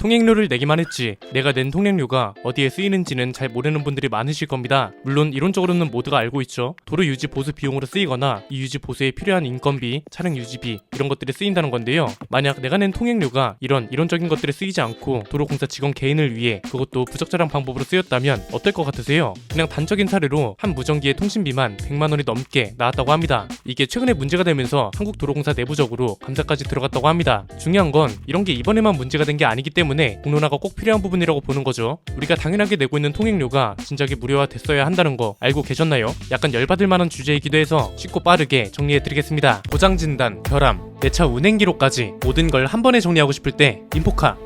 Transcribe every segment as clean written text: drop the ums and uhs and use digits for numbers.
통행료를 내기만 했지 내가 낸 통행료가 어디에 쓰이는지는 잘 모르는 분들이 많으실 겁니다. 물론 이론적으로는 모두가 알고 있죠. 도로 유지 보수 비용으로 쓰이거나 이 유지 보수에 필요한 인건비, 차량 유지비 이런 것들이 쓰인다는 건데요. 만약 내가 낸 통행료가 이런 이론적인 것들에 쓰이지 않고 도로공사 직원 개인을 위해 그것도 부적절한 방법으로 쓰였다면 어떨 것 같으세요? 그냥 단적인 사례로 한 무전기의 통신비만 100만 원이 넘게 나왔다고 합니다. 이게 최근에 문제가 되면서 한국도로공사 내부적으로 감사까지 들어갔다고 합니다. 중요한 건 이런 게 이번에만 문제가 된 게 아니기 때문에 공론화가 꼭 필요한 부분이라고 보는 거죠. 우리가 당연하게 내고 있는 통행료가 진작에 무료화됐어야 한다는 거 알고 계셨나요? 약간 열받을 만한 주제이기도 해서 쉽고 빠르게 정리해드리겠습니다. 보장진단, 결함, 내 차 운행기록까지 모든 걸 한 번에 정리하고 싶을 때 인포카.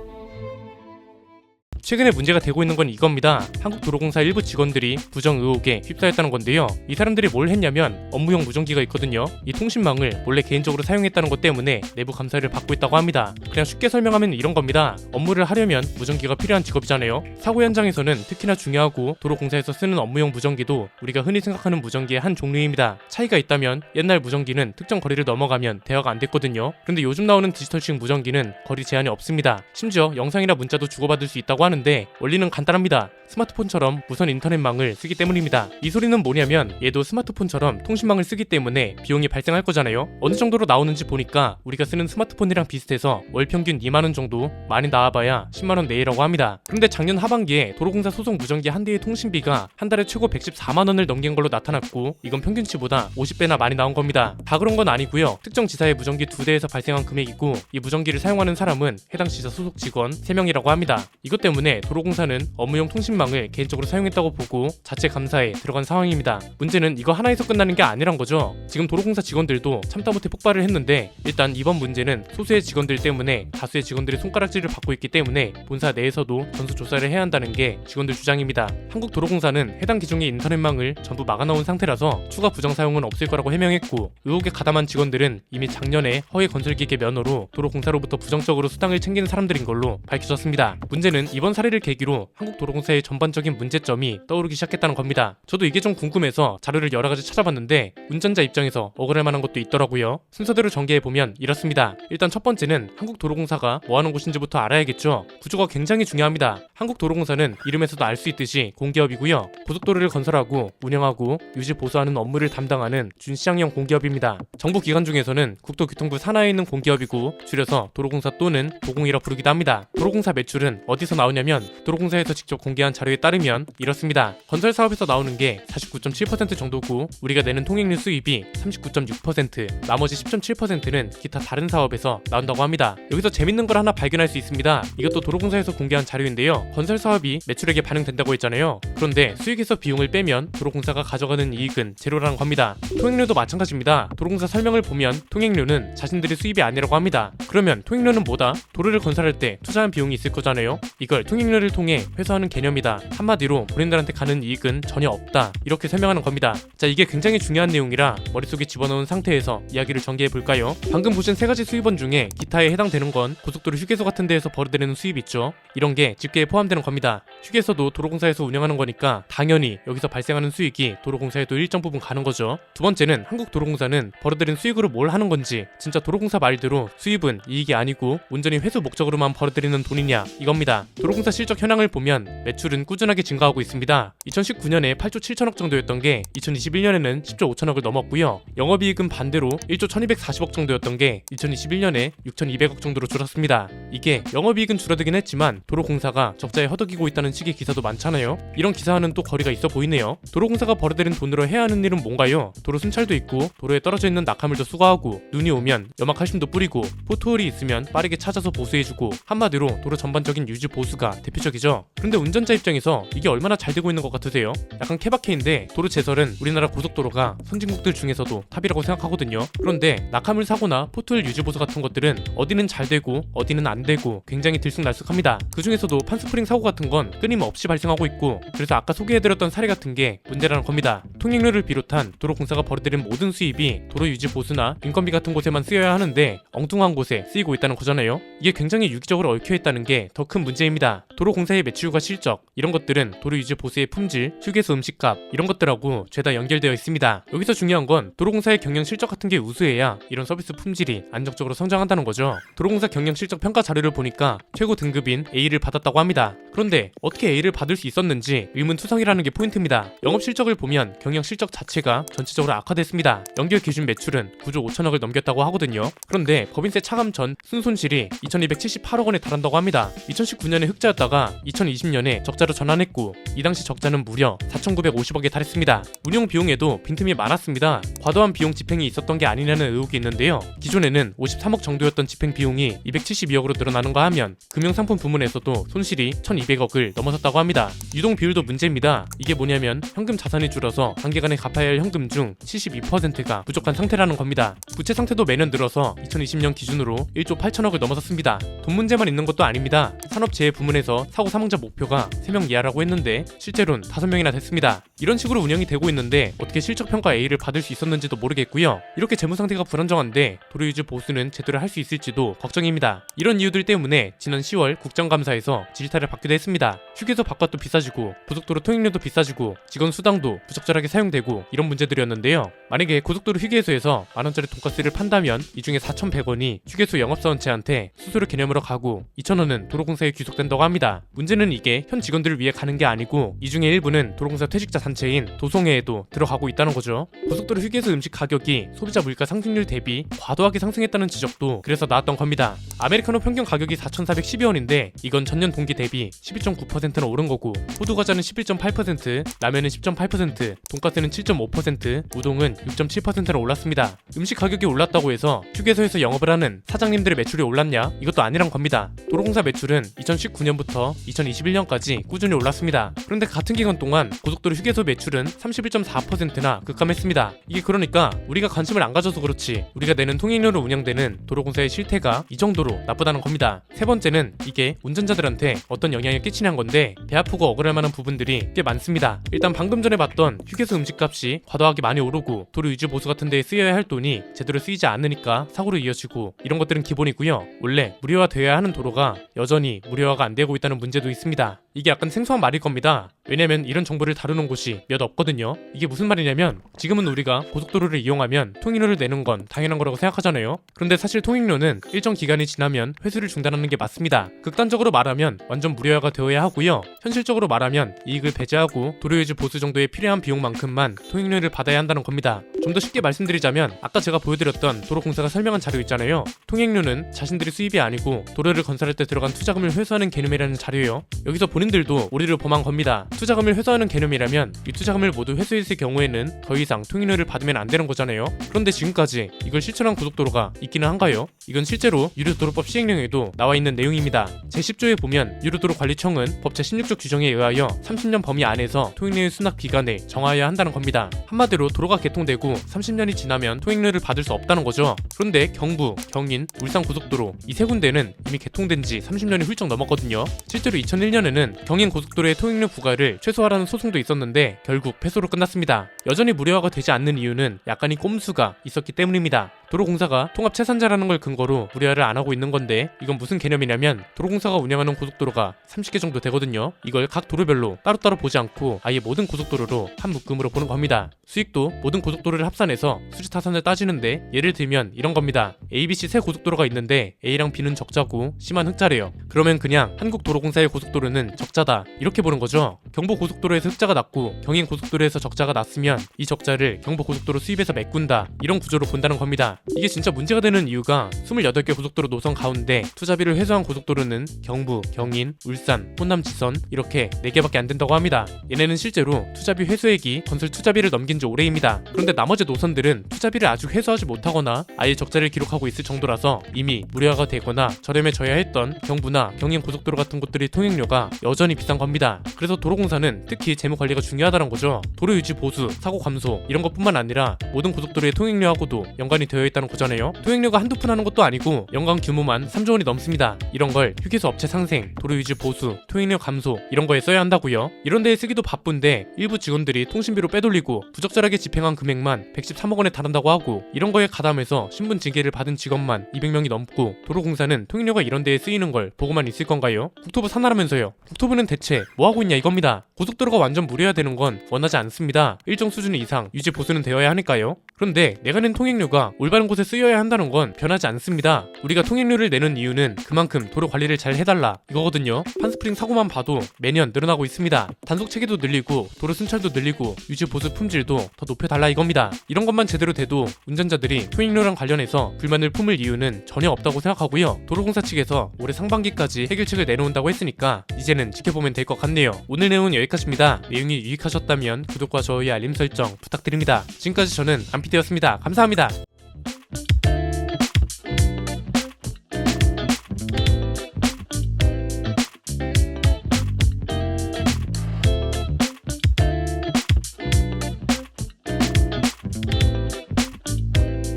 최근에 문제가 되고 있는 건 이겁니다. 한국도로공사 일부 직원들이 부정 의혹에 휩싸였다는 건데요. 이 사람들이 뭘 했냐면 업무용 무전기가 있거든요. 이 통신망을 몰래 개인적으로 사용했다는 것 때문에 내부 감사를 받고 있다고 합니다. 그냥 쉽게 설명하면 이런 겁니다. 업무를 하려면 무전기가 필요한 직업이잖아요. 사고 현장에서는 특히나 중요하고 도로공사에서 쓰는 업무용 무전기도 우리가 흔히 생각하는 무전기의 한 종류입니다. 차이가 있다면 옛날 무전기는 특정 거리를 넘어가면 대화가 안 됐거든요. 그런데 요즘 나오는 디지털식 무전기는 거리 제한이 없습니다. 심지어 영상이나 문자도 주고받을 수 있다고 하는데 원리는 간단합니다. 스마트폰처럼 무선 인터넷망을 쓰기 때문입니다. 이 소리는 뭐냐면 얘도 스마트폰처럼 통신망을 쓰기 때문에 비용이 발생할 거잖아요. 어느 정도로 나오는지 보니까 우리가 쓰는 스마트폰이랑 비슷해서 월 평균 2만원 정도, 많이 나와봐야 10만원 내외라고 합니다. 그런데 작년 하반기에 도로공사 소속 무전기 한 대의 통신비가 한 달에 최고 114만원을 넘긴 걸로 나타났고 이건 평균치보다 50배나 많이 나온 겁니다. 다 그런 건 아니고요. 특정 지사의 무전기 2대에서 발생한 금액이고 이 무전기를 사용하는 사람은 해당 지사 소속 직원 3명이라고 합니다. 이것 때문에 도로공사는 업무용 통신망을 개인적으로 사용했다고 보고 자체 감사에 들어간 상황입니다. 문제는 이거 하나에서 끝나는 게 아니란 거죠. 지금 도로공사 직원들도 참다 못해 폭발을 했는데 일단 이번 문제는 소수의 직원들 때문에 다수의 직원들이 손가락질을 받고 있기 때문에 본사 내에서도 전수조사를 해야 한다는 게 직원들 주장입니다. 한국도로공사는 해당 기종의 인터넷망을 전부 막아놓은 상태라서 추가 부정 사용은 없을 거라고 해명했고 의혹에 가담한 직원들은 이미 작년에 허위 건설기계 면허로 도로공사로부터 부정적으로 수당을 챙기는 사람들인 걸로 밝혀졌습니다. 문제는 이번 사례를 계기로 한국도로공사의 전반적인 문제점이 떠오르기 시작했다는 겁니다. 저도 이게 좀 궁금해서 자료를 여러 가지 찾아봤는데 운전자 입장에서 억울할 만한 것도 있더라고요. 순서대로 전개해보면 이렇습니다. 일단 첫 번째는 한국도로공사가 뭐하는 곳인지부터 알아야겠죠. 구조가 굉장히 중요합니다. 한국도로공사는 이름에서도 알 수 있듯이 공기업이고요. 고속도로를 건설하고 운영하고 유지 보수하는 업무를 담당하는 준시장형 공기업입니다. 정부 기관 중에서는 국토교통부 산하에 있는 공기업이고 줄여서 도로공사 또는 도공이라 부르기도 합니다. 도로공사 매출은 어디서 나오냐면 도로공사에서 직접 공개한 자료에 따르면 이렇습니다. 건설 사업에서 나오는 게 49.7% 정도고 우리가 내는 통행료 수입이 39.6%, 나머지 10.7%는 기타 다른 사업에서 나온다고 합니다. 여기서 재밌는 걸 하나 발견할 수 있습니다. 이것도 도로공사에서 공개한 자료인데요. 건설 사업이 매출액에 반영된다고 했잖아요. 그런데 수익에서 비용을 빼면 도로공사가 가져가는 이익은 제로라는 겁니다. 통행료도 마찬가지입니다. 도로공사 설명을 보면 통행료는 자신들의 수입이 아니라고 합니다. 그러면 통행료는 뭐다? 도로를 건설할 때 투자한 비용이 있을 거잖아요. 이걸 통행료를 통해 회수하는 개념이다. 한마디로 본인들한테 가는 이익은 전혀 없다. 이렇게 설명하는 겁니다. 자, 이게 굉장히 중요한 내용이라 머릿속에 집어넣은 상태에서 이야기를 전개해볼까요? 방금 보신 세 가지 수입원 중에 기타에 해당되는 건 고속도로 휴게소 같은 데에서 벌어들이는 수입 있죠? 이런 게 집계에 포함되는 겁니다. 휴게소도 도로공사에서 운영하는 거니까 당연히 여기서 발생하는 수익이 도로공사에도 일정 부분 가는 거죠. 두 번째는 한국도로공사는 벌어들인 수익으로 뭘 하는 건지, 진짜 도로공사 말대로 수입은 이익이 아니고 온전히 회수 목적으로만 벌어들이는 돈이냐 이겁니다. 도로공사 실적 현황을 보면 매출은 꾸준하게 증가하고 있습니다. 2019년에 8조 7천억 정도였던 게 2021년에는 10조 5천억을 넘었고요. 영업이익은 반대로 1조 1240억 정도였던 게 2021년에 6200억 정도로 줄었습니다. 이게 영업이익은 줄어들긴 했지만 도로공사가 적자에 허덕이고 있다는 식의 기사도 많잖아요. 이런 기사와는 또 거리가 있어 보이네요. 도로공사가 벌어들인 돈으로 해야 하는 일은 뭔가요? 도로 순찰도 있고 도로에 떨어져 있는 낙하물도 수거하고 눈이 오면 염화칼슘도 뿌리고 포트홀이 있으면 빠르게 찾아서 보수해주고 한마디로 도로 전반적인 유지 보수가 대표적이죠. 그런데 운전자 입장에서 이게 얼마나 잘 되고 있는 것 같으세요? 약간 케바케인데 도로 제설은 우리나라 고속도로가 선진국들 중에서도 탑이라고 생각하거든요. 그런데 낙하물 사고나 포트홀 유지 보수 같은 것들은 어디는 잘 되고 어디는 안 되고 굉장히 들쑥날쑥합니다. 그 중에서도 판스프링 사고 같은 건 끊임없이 발생하고 있고 그래서 아까 소개해드렸던 사례 같은 게 문제라는 겁니다. 통행료를 비롯한 도로공사가 벌어들인 모든 수입이 도로 유지 보수나 인건비 같은 곳에만 쓰여야 하는데 엉뚱한 곳에 쓰이고 있다는 거잖아요. 이게 굉장히 유기적으로 얽혀있다는 게 더 큰 문제입니다. 도로공사의 매출과 실적, 이런 것들은 도로 유지 보수의 품질, 휴게소 음식값 이런 것들하고 죄다 연결되어 있습니다. 여기서 중요한 건 도로공사의 경영 실적 같은 게 우수해야 이런 서비스 품질이 안정적으로 성장한다는 거죠. 도로공사 경영 실적 평가 자료를 보니까 최고 등급인 A를 받았다고 합니다. 그런데 어떻게 A를 받을 수 있었는지 의문투성이라는 게 포인트입니다. 영업 실적을 보면 경영 실적 자체가 전체적으로 악화됐습니다. 연결 기준 매출은 9조 5천억을 넘겼다고 하거든요. 그런데 법인세 차감 전 순손실이 2278억 원에 달한다고 합니다. 2019년에 흑자였다가 2020년에 적자로 전환했고 이 당시 적자는 무려 4,950억에 달했습니다. 운용 비용에도 빈틈이 많았습니다. 과도한 비용 집행이 있었던 게 아니냐는 의혹이 있는데요. 기존에는 53억 정도였던 집행 비용이 272억으로 늘어나는가 하면 금융상품 부문에서도 손실이 1,200억을 넘어섰다고 합니다. 유동 비율도 문제입니다. 이게 뭐냐면 현금 자산이 줄어서 단기간에 갚아야 할 현금 중 72%가 부족한 상태라는 겁니다. 부채 상태도 매년 늘어서 2020년 기준으로 1조 8천억을 넘어섰습니다. 돈 문제만 있는 것도 아닙니다. 산업재해 부문에서 사고 사망자 목표가 3명 이하라고 했는데 실제로는 5명이나 됐습니다. 이런 식으로 운영이 되고 있는데 어떻게 실적평가 A를 받을 수 있었는지도 모르겠고요. 이렇게 재무상태가 불안정한데 도로유지 보수는 제대로 할 수 있을지도 걱정입니다. 이런 이유들 때문에 지난 10월 국정감사에서 지지타를 받기도 했습니다. 휴게소 밥값도 비싸지고 고속도로 통행료도 비싸지고 직원 수당도 부적절하게 사용되고 이런 문제들이었는데요. 만약에 고속도로 휴게소에서 만원짜리 돈가스를 판다면 이 중에 4,100원이 휴게소 영업사원체한테 수수료 개념으로 가고 2,000원은 도로공사에 귀속된다고 합니다. 문제는 이게 현 직원들을 위해 가는 게 아니고 이 중에 일부는 도로공사 퇴직자 단체인 도송회에도 들어가고 있다는 거죠. 고속도로 휴게소 음식 가격이 소비자 물가 상승률 대비 과도하게 상승했다는 지적도 그래서 나왔던 겁니다. 아메리카노 평균 가격이 4,412원인데 이건 전년 동기 대비 12.9%나 오른 거고 호두과자는 11.8%, 라면은 10.8%, 돈가스는 7.5%, 우동은 6.7%나 올랐습니다. 음식 가격이 올랐다고 해서 휴게소에서 영업을 하는 사장님들의 매출이 올랐냐? 이것도 아니란 겁니다. 도로공사 매출은 2019년부터 2021년까지 꾸준히 올랐습니다. 그런데 같은 기간 동안 고속도로 휴게소 매출은 31.4%나 급감했습니다. 이게 그러니까 우리가 관심을 안 가져서 그렇지 우리가 내는 통행료로 운영되는 도로공사의 실태가 이 정도로 나쁘다는 겁니다. 세 번째는 이게 운전자들한테 어떤 영향을 끼치냐는 건데 배 아프고 억울할 만한 부분들이 꽤 많습니다. 일단 방금 전에 봤던 휴게소 음식값이 과도하게 많이 오르고 도로 유지 보수 같은 데에 쓰여야 할 돈이 제대로 쓰이지 않으니까 사고로 이어지고 이런 것들은 기본이고요. 원래 무료화되어야 하는 도로가 여전히 무료화가 안 되고 있다는 문제도 있습니다. 이게 약간 생소한 말일 겁니다. 왜냐면 이런 정보를 다루는 곳이 몇 없거든요. 이게 무슨 말이냐면 지금은 우리가 고속도로를 이용하면 통행료를 내는 건 당연한 거라고 생각하잖아요. 그런데 사실 통행료는 일정 기간이 지나면 회수를 중단하는 게 맞습니다. 극단적으로 말하면 완전 무료화가 되어야 하고요. 현실적으로 말하면 이익을 배제하고 도로유지 보수 정도에 필요한 비용만큼만 통행료를 받아야 한다는 겁니다. 좀 더 쉽게 말씀드리자면 아까 제가 보여드렸던 도로공사가 설명한 자료 있잖아요. 통행료는 자신들의 수입이 아니고 도로를 건설할 때 들어간 투자금을 회수하는 개념이라는 자료예요. 여기서 본인들도 오리를 범한 겁니다. 투자금을 회수하는 개념이라면 이 투자금을 모두 회수했을 경우에는 더 이상 통행료를 받으면 안 되는 거잖아요. 그런데 지금까지 이걸 실천한 고속도로가 있기는 한가요? 이건 실제로 유료도로법 시행령에도 나와 있는 내용입니다. 제10조에 보면 유료도로관리청은 법 제16조 규정에 의하여 30년 범위 안에서 통행료의 수납 기간을 정하여야 한다는 겁니다. 한마디로 도로가 개통되고 30년이 지나면 통행료를 받을 수 없다는 거죠. 그런데 경부, 경인, 울산 고속도로 이 세 군데는 이미 개통된 지 30년이 훌쩍 넘었거든요. 실제로 2001년에는 경인 고속도로의 통행료 부과를 최소화라는 소송도 있었는데 결국 패소로 끝났습니다. 여전히 무료화가 되지 않는 이유는 약간의 꼼수가 있었기 때문입니다. 도로공사가 통합채산자라는 걸 근거로 무료화를 안 하고 있는 건데 이건 무슨 개념이냐면 도로공사가 운영하는 고속도로가 30개 정도 되거든요. 이걸 각 도로별로 따로따로 보지 않고 아예 모든 고속도로로 한 묶음으로 보는 겁니다. 수익도 모든 고속도로를 합산해서 수지타산을 따지는데 예를 들면 이런 겁니다. ABC 세 고속도로가 있는데 A랑 B는 적자고 C만 흑자래요. 그러면 그냥 한국도로공사의 고속도로는 적자다 이렇게 보는 거죠. 경부고속도로에서 흑자가 났고 경인고속도로에서 적자가 났으면 이 적자를 경부고속도로 수입에서 메꾼다 이런 구조로 본다는 겁니다. 이게 진짜 문제가 되는 이유가 28개 고속도로 노선 가운데 투자비를 회수한 고속도로는 경부, 경인, 울산, 호남 지선 이렇게 4개밖에 안 된다고 합니다. 얘네는 실제로 투자비 회수액이 건설 투자비를 넘긴 지 오래입니다. 그런데 나머지 노선들은 투자비를 아직 회수하지 못하거나 아예 적자를 기록하고 있을 정도라서 이미 무료화가 되거나 저렴해져야 했던 경부나 경인 고속도로 같은 곳들의 통행료가 여전히 비싼 겁니다. 그래서 도로공사 도로공사는 특히 재무 관리가 중요하다는 거죠. 도로 유지 보수, 사고 감소 이런 것뿐만 아니라 모든 고속도로의 통행료하고도 연관이 되어 있다는 거잖아요. 통행료가 한두 푼 하는 것도 아니고 연간 규모만 3조 원이 넘습니다. 이런 걸 휴게소 업체 상생, 도로 유지 보수, 통행료 감소 이런 거에 써야 한다고요. 이런 데에 쓰기도 바쁜데 일부 직원들이 통신비로 빼돌리고 부적절하게 집행한 금액만 113억 원에 달한다고 하고, 이런 거에 가담해서 신분 징계를 받은 직원만 200명이 넘고, 도로공사는 통행료가 이런 데에 쓰이는 걸 보고만 있을 건가요? 국토부 산하라면서요. 국토부는 대체 뭐 하고 있냐 이겁니다. 고속도로가 완전 무료화 되는 건 원하지 않습니다. 일정 수준 이상 유지 보수는 되어야 하니까요. 그런데 내가 낸 통행료가 올바른 곳에 쓰여야 한다는 건 변하지 않습니다. 우리가 통행료를 내는 이유는 그만큼 도로 관리를 잘 해달라 이거거든요. 판스프링 사고만 봐도 매년 늘어나고 있습니다. 단속 체계도 늘리고 도로 순찰도 늘리고 유지 보수 품질도 더 높여달라 이겁니다. 이런 것만 제대로 돼도 운전자들이 통행료랑 관련해서 불만을 품을 이유는 전혀 없다고 생각하고요. 도로공사 측에서 올해 상반기까지 해결책을 내놓는다고 했으니까 이제는 지켜보면 될 것 같네요. 오늘 내용은 여기까지입니다. 내용이 유익하셨다면 구독과 좋아요, 알림 설정 부탁드립니다. 지금까지 저는 안피디였습니다. 감사합니다.